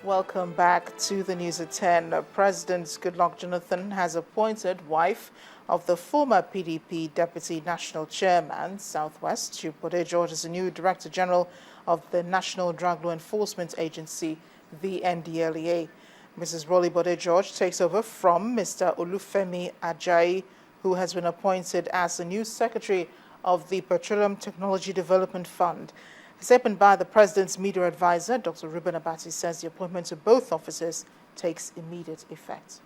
Welcome back to the News at 10. President Goodluck Jonathan has appointed wife of the former PDP Deputy National Chairman, Southwest, Chief Bode George, as the new Director General of the National Drug Law Enforcement Agency, the NDLEA. Mrs. Rolly Bode George takes over from Mr. Olufemi Ajayi, who has been appointed as the new Secretary of the Petroleum Technology Development Fund. Statement by the President's media advisor, Dr. Ruben Abati, says the appointment to both offices takes immediate effect.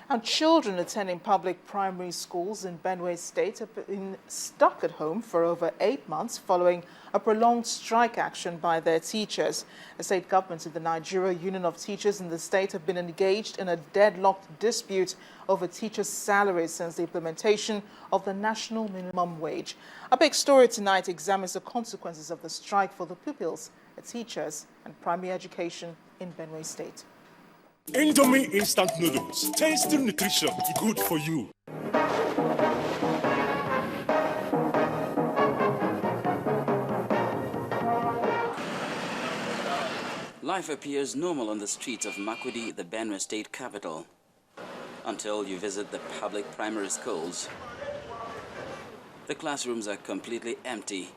And children attending public primary schools in Benue State have been stuck at home for over 8 months following a prolonged strike action by their teachers. The state government and the Nigeria Union of Teachers in the state have been engaged in a deadlocked dispute over teachers' salaries since the implementation of the national minimum wage. A big story tonight examines the consequences of the strike for the pupils, the teachers, and primary education in Benue State. Indomie instant noodles, tasty nutrition, good for you. Life appears normal on the streets of Makurdi, the Benue State capital, until you visit the public primary schools. The classrooms are completely empty,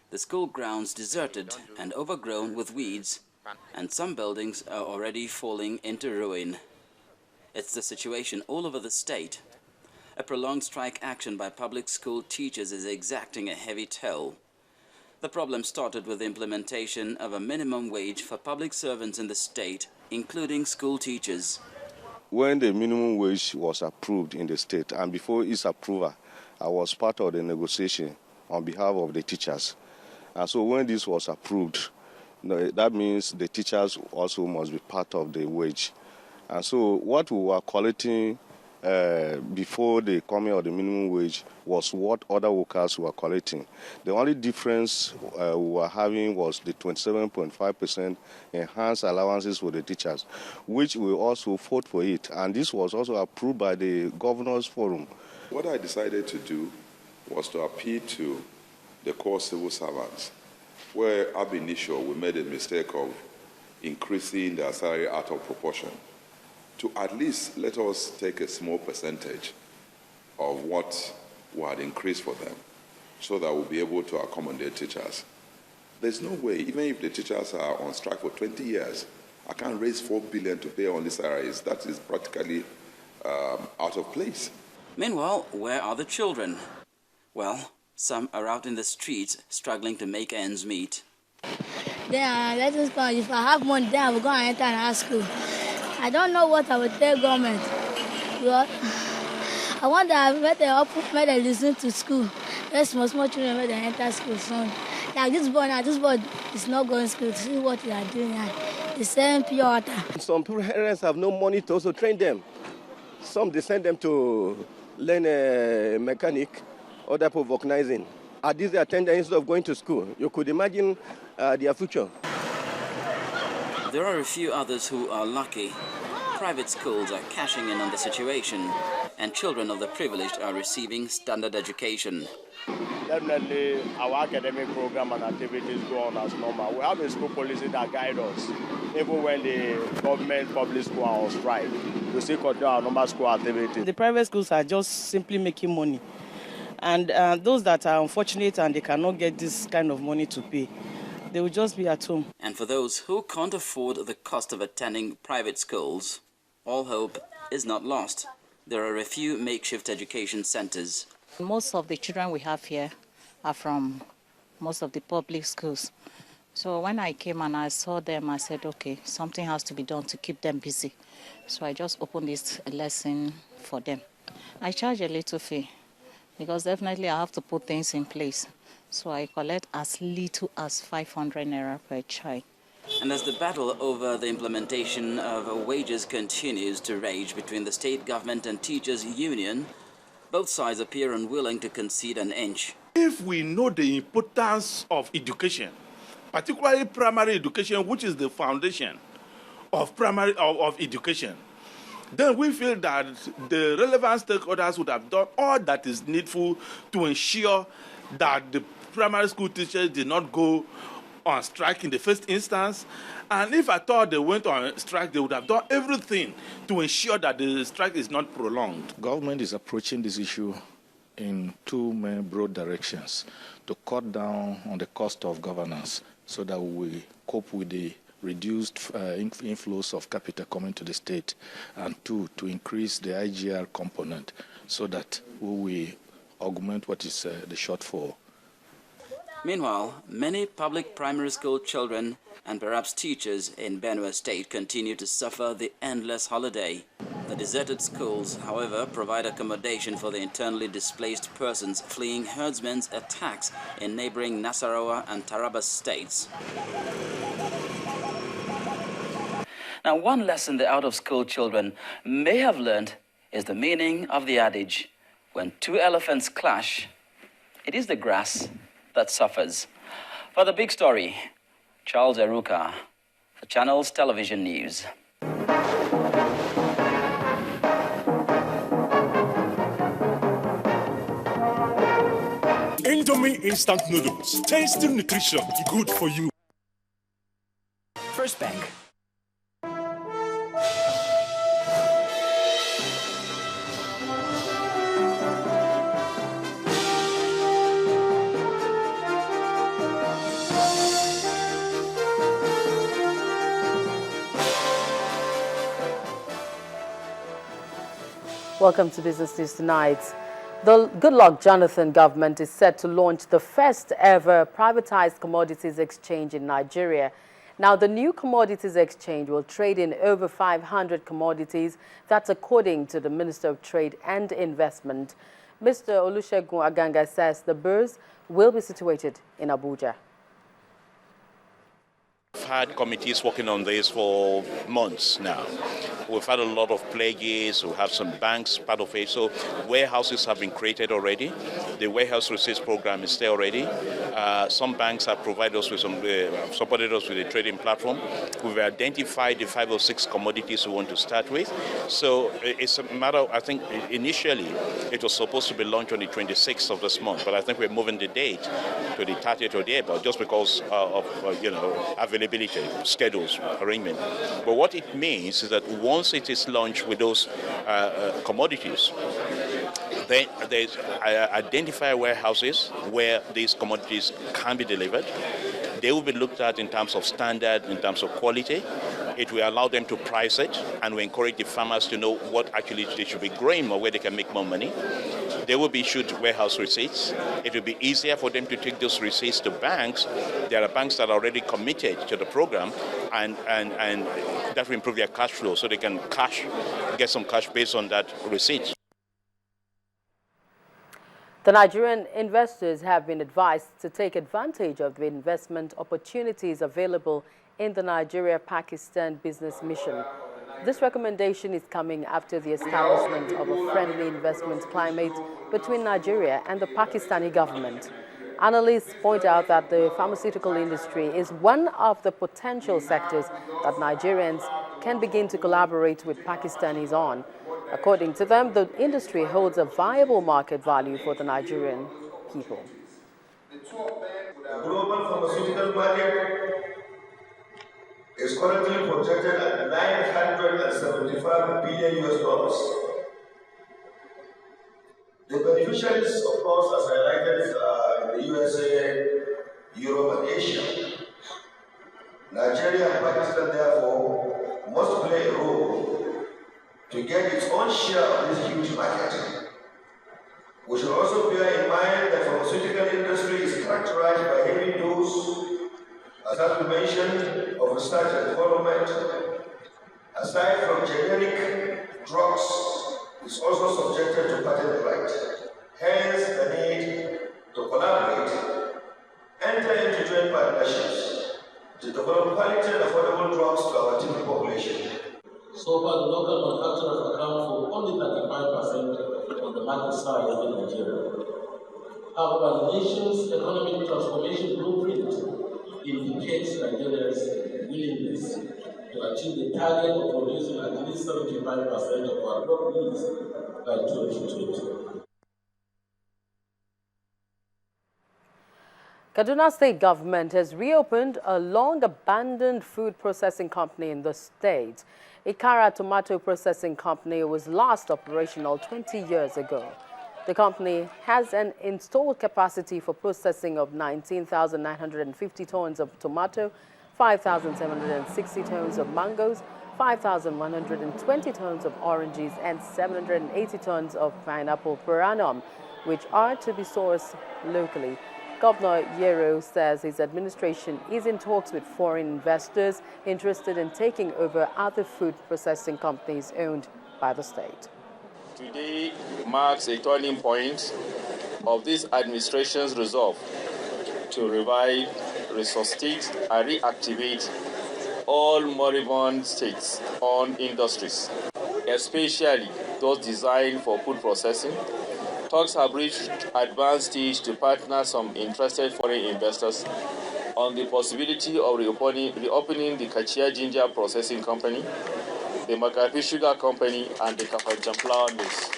the school grounds deserted and overgrown with weeds, and some buildings are already falling into ruin. It's the situation all over the state. A prolonged strike action by public school teachers is exacting a heavy toll. The problem started with the implementation of a minimum wage for public servants in the state, including school teachers. When the minimum wage was approved in the state, and before its approval, I was part of the negotiation on behalf of the teachers. And so when this was approved, that means the teachers also must be part of the wage. And so what we were collecting before the coming of the minimum wage was what other workers were collecting. The only difference we were having was the 27.5% enhanced allowances for the teachers, which we also fought for it. And this was also approved by the Governors Forum. What I decided to do was to appeal to the core civil servants, where ab initio we made a mistake of increasing their salary out of proportion, to at least let us take a small percentage of what we had increased for them so that we'll be able to accommodate teachers. There's no way, even if the teachers are on strike for 20 years, I can't raise 4 billion to pay only salaries. That is practically out of place. Meanwhile, where are the children? Well, some are out in the streets struggling to make ends meet. Then let's go. If I have money, then I will go and enter high school. I don't know what I will tell government. But I want that when they listen to school. There's small children when they enter school soon. Like this boy is not going to school to see what they are doing now. The same pure water. Some parents have no money to also train them. Some they send them to learn a mechanic. Other people vulcanizing. At this attendance instead of going to school, you could imagine their future. There are a few others who are lucky. Private schools are cashing in on the situation, and children of the privileged are receiving standard education. Definitely, our academic program and activities go on as normal. We have a school policy that guides us. Even when the government public school are on strike, we still continue our normal school activities. The private schools are just simply making money. And those that are unfortunate and they cannot get this kind of money to pay, they will just be at home. And for those who can't afford the cost of attending private schools, all hope is not lost. There are a few makeshift education centers. Most of the children we have here are from most of the public schools. So when I came and I saw them, I said, okay, something has to be done to keep them busy. So I just opened this lesson for them. I charge a little fee, because definitely I have to put things in place. So I collect as little as 500 naira per child. And as the battle over the implementation of wages continues to rage between the state government and teachers' union, both sides appear unwilling to concede an inch. If we know the importance of education, particularly primary education, which is the foundation of education, then we feel that the relevant stakeholders would have done all that is needful to ensure that the primary school teachers did not go on strike in the first instance. And if I thought they went on strike, they would have done everything to ensure that the strike is not prolonged. Government is approaching this issue in two main broad directions: to cut down on the cost of governance so that we cope with the reduced inflows of capital coming to the state, and two, to increase the IGR component so that we augment what is the shortfall. Meanwhile, many public primary school children and perhaps teachers in Benue State continue to suffer the endless holiday. The deserted schools, however, provide accommodation for the internally displaced persons fleeing herdsmen's attacks in neighboring Nasarawa and Taraba states. Now, one lesson the out-of-school children may have learned is the meaning of the adage, when two elephants clash, it is the grass that suffers. For the big story, Charles Eruka for Channels Television News. Indomie instant noodles, tasty nutrition, good for you. First Bank. Welcome to Business News Tonight. The Goodluck Jonathan government is set to launch the first ever privatized commodities exchange in Nigeria. Now, the new commodities exchange will trade in over 500 commodities. That's according to the Minister of Trade and Investment. Mr. Olusegun Aganga says the bourse will be situated in Abuja. We've had committees working on this for months now. We've had a lot of pledges, we have some banks part of it, so warehouses have been created already. The warehouse receipts program is there already. Some banks have provided us with supported us with a trading platform. We've identified the 5 or 6 commodities we want to start with. So it's a matter, I think initially it was supposed to be launched on the 26th of this month, but I think we're moving the date to the 30th or the April just because of availability, schedules, arrangement. But what it means is that once it is launched with those commodities, then they identify warehouses where these commodities can be delivered. They will be looked at in terms of standard, in terms of quality. It will allow them to price it, and we encourage the farmers to know what actually they should be growing or where they can make more money. They will be issued warehouse receipts. It will be easier for them to take those receipts to banks. There are banks that are already committed to the program, and that will improve their cash flow so they can get some cash based on that receipt. The Nigerian investors have been advised to take advantage of the investment opportunities available in the Nigeria-Pakistan business mission. This recommendation is coming after the establishment of a friendly investment climate between Nigeria and the Pakistani government. Analysts point out that the pharmaceutical industry is one of the potential sectors that Nigerians can begin to collaborate with Pakistanis on. According to them, the industry holds a viable market value for the Nigerian people. The global pharmaceutical market is currently projected at $975 billion US. The beneficiaries, of course, as highlighted in the USA, Europe, and Asia. Nigeria and Pakistan, therefore, must play a role to get its own share of this huge market. We should also bear in mind that the pharmaceutical industry is characterized by heavy dose, as has been mentioned, of research and development. Aside from generic drugs, it's also subjected to patent right. Hence the need to collaborate, enter into joint partnerships to develop quality and affordable drugs to our typical population. So far, the local manufacturers account for only 35% of the market size in Nigeria. However, the nation's economic transformation blueprint indicates Nigeria's willingness to achieve the target of producing at least 75% of our drug needs by 2020. Kaduna State government has reopened a long-abandoned food processing company in the state. Ikara Tomato Processing Company was last operational 20 years ago. The company has an installed capacity for processing of 19,950 tons of tomato, 5,760 tons of mangoes, 5,120 tons of oranges, and 780 tons of pineapple per annum, which are to be sourced locally. Governor Yero says his administration is in talks with foreign investors interested in taking over other food processing companies owned by the state. Today marks a turning point of this administration's resolve to revive, resuscitate, and reactivate all moribund state-owned industries, especially those designed for food processing. Talks have reached advanced stage to partner some interested foreign investors on the possibility of reopening the Kachia Ginger Processing Company, the Makafi Sugar Company, and the Kafancham Flour Mills.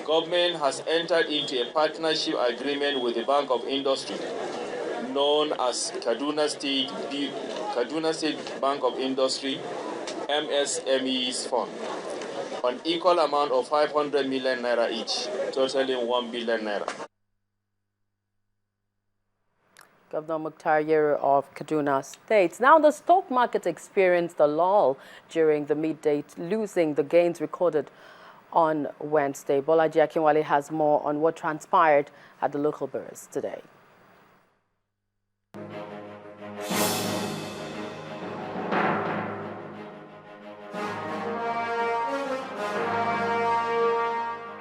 Government has entered into a partnership agreement with the Bank of Industry, known as Kaduna State Bank of Industry MSMEs Fund, on equal amount of 500 million naira each, totaling 1 billion naira. Governor Mukhtar Yero of Kaduna State. Now, the stock market experienced a lull during the midday, losing the gains recorded on Wednesday. Bolaji Akinwale has more on what transpired at the local bourse today.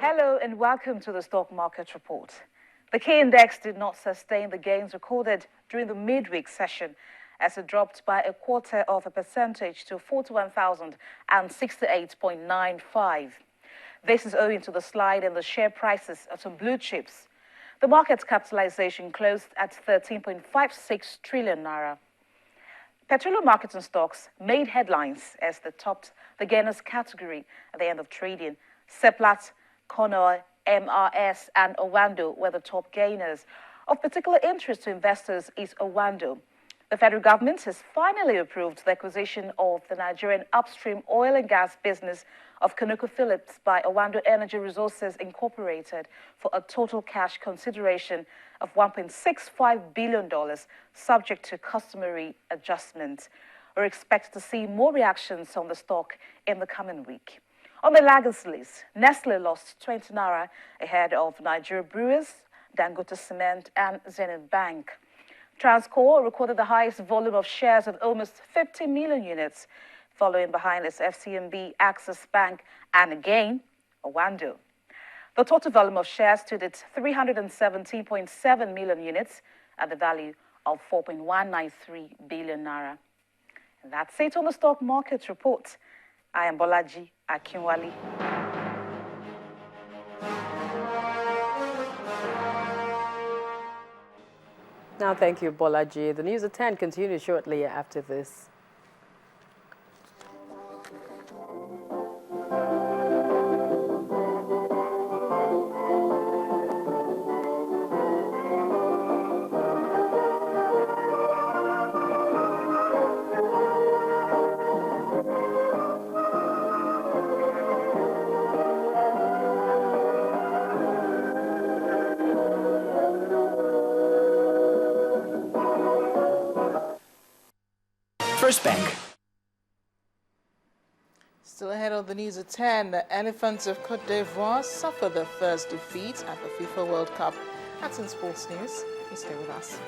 Hello and welcome to the Stock Market Report. The key index did not sustain the gains recorded during the midweek session as it dropped by 0.25% to 41,068.95. This is owing to the slide in the share prices of some blue chips. The market's capitalization closed at 13.56 trillion naira. Petroleum markets and stocks made headlines as they topped the gainers category at the end of trading. Seplat, Konoy, MRS and Owando were the top gainers. Of particular interest to investors is Owando. The federal government has finally approved the acquisition of the Nigerian upstream oil and gas business of ConocoPhillips by Owando Energy Resources Incorporated for a total cash consideration of $1.65 billion, subject to customary adjustments. We're expected to see more reactions on the stock in the coming week. On the laggards list, Nestle lost 20 naira ahead of Nigeria Brewers, Dangote Cement and Zenith Bank. Transcorp recorded the highest volume of shares of almost 50 million units, following behind its FCMB, Access Bank and again, Owando. The total volume of shares stood at 317.7 million units at the value of 4.193 billion naira. And that's it on the Stock Market Report. I am Bolaji Akinwale. Now, thank you, Bolaji. The news at 10 continues shortly after this. First Bank. Still ahead of the news at 10, the Elephants of Cote d'Ivoire suffer their first defeat at the FIFA World Cup. That's in sports news. Please stay with us.